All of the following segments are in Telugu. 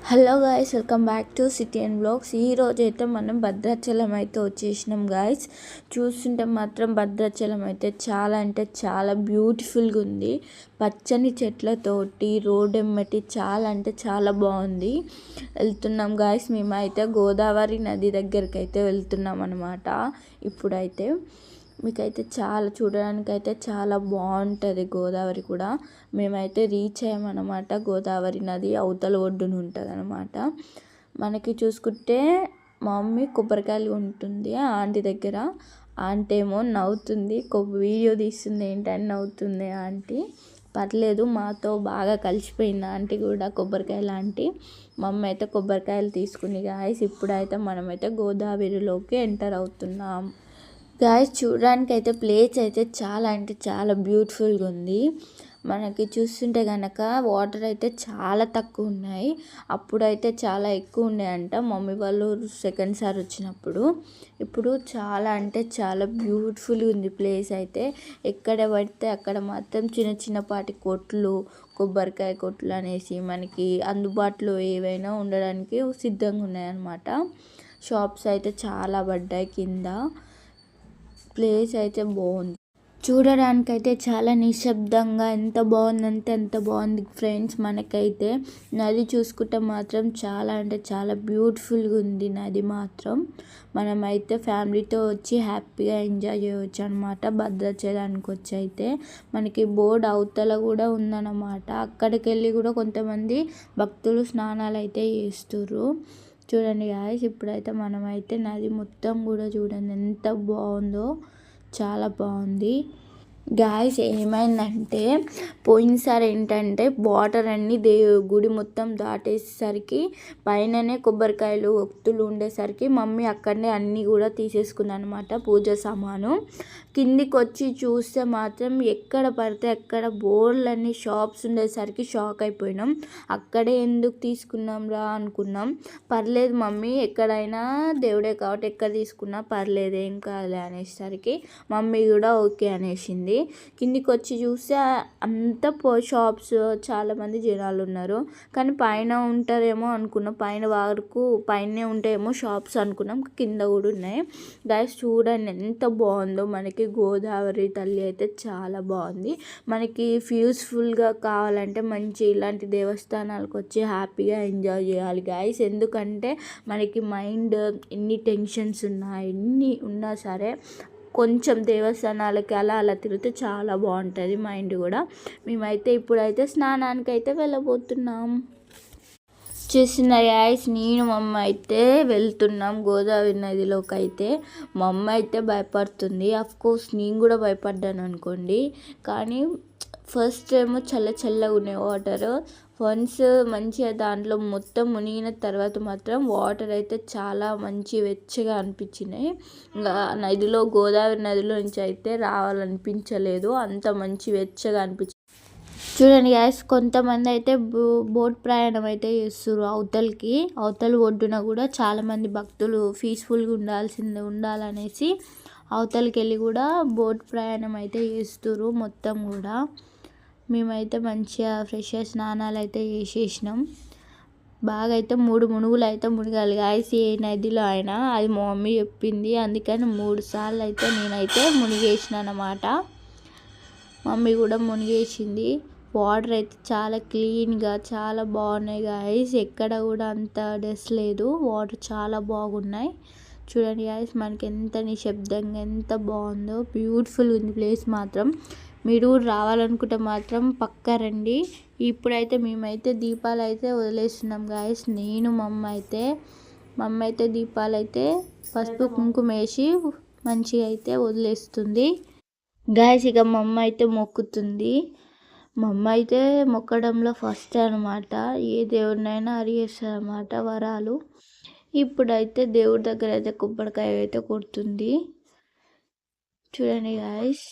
Hello guys, welcome back to city and blogs. ఈరోజు అయితే మనం భద్రాచలం అయితే వచ్చేసినాం గాయ్స్. చూస్తుంటే మాత్రం భద్రాచలం అయితే చాలా అంటే చాలా బ్యూటిఫుల్గా ఉంది. పచ్చని చెట్లతోటి రోడ్ ఎమ్మటి చాలా అంటే చాలా బాగుంది. వెళ్తున్నాం గాయ్స్, మేమైతే గోదావరి నది దగ్గరికి అయితే వెళ్తున్నాం అనమాట. ఇప్పుడైతే మీకైతే చాలా చూడడానికి అయితే చాలా బాగుంటుంది గోదావరి కూడా. మేమైతే రీచ్ అయ్యామన్నమాట. గోదావరి నది అవతల ఒడ్డున ఉంటుంది అనమాట. మనకి చూసుకుంటే మా మమ్మీ కొబ్బరికాయలు ఉంటుంది ఆంటీ దగ్గర. ఆంటీ ఏమో నవ్వుతుంది, వీడియో తీస్తుంది ఏంటని నవ్వుతుంది ఆంటీ. పర్లేదు, మాతో బాగా కలిసిపోయింది ఆంటీ కూడా, కొబ్బరికాయలు ఆంటీ. మమ్మీ అయితే కొబ్బరికాయలు తీసుకుని గాయస్ ఇప్పుడైతే మనమైతే గోదావరిలోకి ఎంటర్ అవుతున్నాం. గాయస్ చూడడానికి అయితే ప్లేస్ అయితే చాలా అంటే చాలా బ్యూటిఫుల్గా ఉంది. మనకి చూస్తుంటే కనుక వాటర్ అయితే చాలా తక్కువ ఉన్నాయి. అప్పుడైతే చాలా ఎక్కువ ఉన్నాయంట మమ్మీ వాళ్ళు సెకండ్ సారి వచ్చినప్పుడు. ఇప్పుడు చాలా అంటే చాలా బ్యూటిఫుల్గా ఉంది ప్లేస్ అయితే. ఎక్కడ పడితే అక్కడ మాత్రం చిన్న చిన్నపాటి కొట్లు, కొబ్బరికాయ కొట్లు అనేసి మనకి అందుబాటులో ఏవైనా ఉండడానికి సిద్ధంగా ఉన్నాయన్నమాట. షాప్స్ అయితే చాలా పడ్డాయి కింద. ప్లేస్ అయితే బాగుంది, చూడడానికైతే చాలా నిశ్శబ్దంగా ఎంత బాగుందంటే ఎంత బాగుంది ఫ్రెండ్స్. మనకైతే నది చూసుకుంటే మాత్రం చాలా అంటే చాలా బ్యూటిఫుల్గా ఉంది నది మాత్రం. మనమైతే ఫ్యామిలీతో వచ్చి హ్యాపీగా ఎంజాయ్ చేయవచ్చు అనమాట. భద్రాచలానికి వచ్చి అయితే మనకి బోర్డు అవతల కూడా ఉందన్నమాట. అక్కడికి వెళ్ళి కూడా కొంతమంది భక్తులు స్నానాలు అయితే చేస్తుర్రు. చూడండి గాయస్, ఇప్పుడైతే మనమైతే నది మొత్తం కూడా చూడండి ఎంత బాగుందో, చాలా బాగుంది. గాయస్ ఏమైందంటే పోయినసారి ఏంటంటే వాటర్ అన్నీ గుడి మొత్తం దాటేసరికి పైననే కొబ్బరికాయలు ఒత్తులు ఉండేసరికి మమ్మీ అక్కడనే అన్నీ కూడా తీసేసుకుంది అనమాట, పూజ సామాను. కిందికి వచ్చి చూస్తే మాత్రం ఎక్కడ పడితే అక్కడ బోర్డులన్నీ షాప్స్ ఉండేసరికి షాక్ అయిపోయినాం. అక్కడే ఎందుకు తీసుకున్నాం రా అనుకున్నాం. పర్లేదు మమ్మీ, ఎక్కడైనా దేవుడే కాబట్టి ఎక్కడ తీసుకున్నా పర్లేదు ఏం కాదులే అనేసరికి మమ్మీ కూడా ఓకే అనేసింది. కిందికి వచ్చి చూస్తే అంతా షాప్స్, చాలామంది జనాలు ఉన్నారు. కానీ పైన ఉంటారేమో అనుకున్నాం, పైన వరకు పైనే ఉంటాయేమో షాప్స్ అనుకున్నాం, కింద కూడా ఉన్నాయి. గైస్ చూడండి ఎంత బాగుందో. మనకి గోదావరి తల్లి అయితే చాలా బాగుంది. మనకి పీస్ఫుల్గా కావాలంటే మంచి ఇలాంటి దేవస్థానాలకు వచ్చి హ్యాపీగా ఎంజాయ్ చేయాలి గైస్. ఎందుకంటే మనకి మైండ్ ఎన్ని టెన్షన్స్ ఎన్ని ఉన్నా సరే కొంచెం దేవస్థానాలకి అలా అలా తిరిగితే చాలా బాగుంటుంది మైండ్ కూడా. మేమైతే ఇప్పుడైతే స్నానానికి అయితే వెళ్ళబోతున్నాం. చూసిన యాయిస్ నేను మా అమ్మ అయితే వెళ్తున్నాం గోదావరి నదిలోకి. అయితే మా అమ్మ అయితే భయపడుతుంది. కోర్స్ నేను కూడా భయపడ్డాను అనుకోండి. కానీ ఫస్ట్ ఏమో చల్లగా ఉన్నాయి వాటర్. వన్స్ మంచిగా దాంట్లో మొత్తం మునిగిన తర్వాత మాత్రం వాటర్ అయితే చాలా మంచి వెచ్చగా అనిపించినాయి. ఇంకా నదిలో గోదావరి నదిలో నుంచి అయితే రావాలనిపించలేదు, అంత మంచి వెచ్చగా అనిపించింది. చూడండి గ్యాస్, కొంతమంది అయితే బోట్ ప్రయాణం అయితే చేస్తారు అవతల ఒడ్డున కూడా చాలామంది భక్తులు పీస్ఫుల్గా ఉండాలనేసి అవతలకి వెళ్ళి కూడా బోట్ ప్రయాణం అయితే చేస్తారు మొత్తం కూడా. మేమైతే మంచిగా ఫ్రెష్గా స్నానాలు అయితే చేసేసినాం. బాగా అయితే 3 మునుగులు అయితే మునగాలి గాయస్ ఏ నదిలో అయినా, అది మా మమ్మీ చెప్పింది. అందుకని 3 సార్లు అయితే నేనైతే మునిగేసిన అన్నమాట. మమ్మీ కూడా మునిగేసింది. వాటర్ అయితే చాలా క్లీన్గా చాలా బాగున్నాయి గాయస్. ఎక్కడ కూడా అంత డస్ట్ లేదు, వాటర్ చాలా బాగున్నాయి. చూడండి గాయస్, మనకి ఎంత నిశ్శబ్దంగా ఎంత బాగుందో, బ్యూటిఫుల్ ఉంది ప్లేస్ మాత్రం. మీరు రావాలనుకుంటే మాత్రం పక్కా రండి. ఇప్పుడైతే మేమైతే దీపాలు అయితే వదిలేస్తున్నాం గాయస్. నేను మా అమ్మ అయితే దీపాలు అయితే పసుపు కుంకుమ వేసి మంచిగా అయితే వదిలేస్తుంది గాయస్. ఇక మా అమ్మ అయితే మొక్కుతుంది. మా అమ్మ అయితే మొక్కడంలో ఫస్ట్ అనమాట. ఏ దేవుడినైనా అడిగేస్తుంది అనమాట వరాలు. ఇప్పుడైతే దేవుడి దగ్గర అయితే కొబ్బరికాయ అయితే కొడుతుంది. చూడండి గాయస్,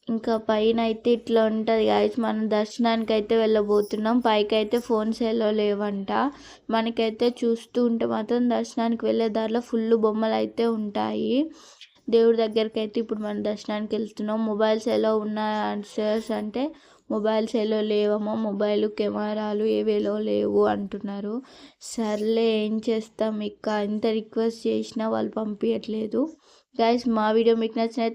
ఇంకా పైన అయితే ఇట్లా ఉంటుంది గాయస్. మనం దర్శనానికి అయితే వెళ్ళబోతున్నాం. పైకి అయితే ఫోన్స్ ఎలా లేవంట. మనకైతే చూస్తూ ఉంటే మాత్రం దర్శనానికి వెళ్ళే దారిలో ఫుల్ బొమ్మలు అయితే ఉంటాయి. దేవుడి దగ్గరికి అయితే ఇప్పుడు మనం దర్శనానికి వెళ్తున్నాం. మొబైల్స్ ఎలా ఉన్నాయి ఆన్సర్స్ అంటే మొబైల్స్ ఏలో లేవమ్మా, మొబైల్ కెమెరాలు ఏవేలో లేవు అంటున్నారు. సర్లే ఏం చేస్తాం, ఇక ఎంత రిక్వెస్ట్ చేసినా వాళ్ళు పంపించట్లేదు. గైస్ మా వీడియో మీకు నచ్చినట్లయితే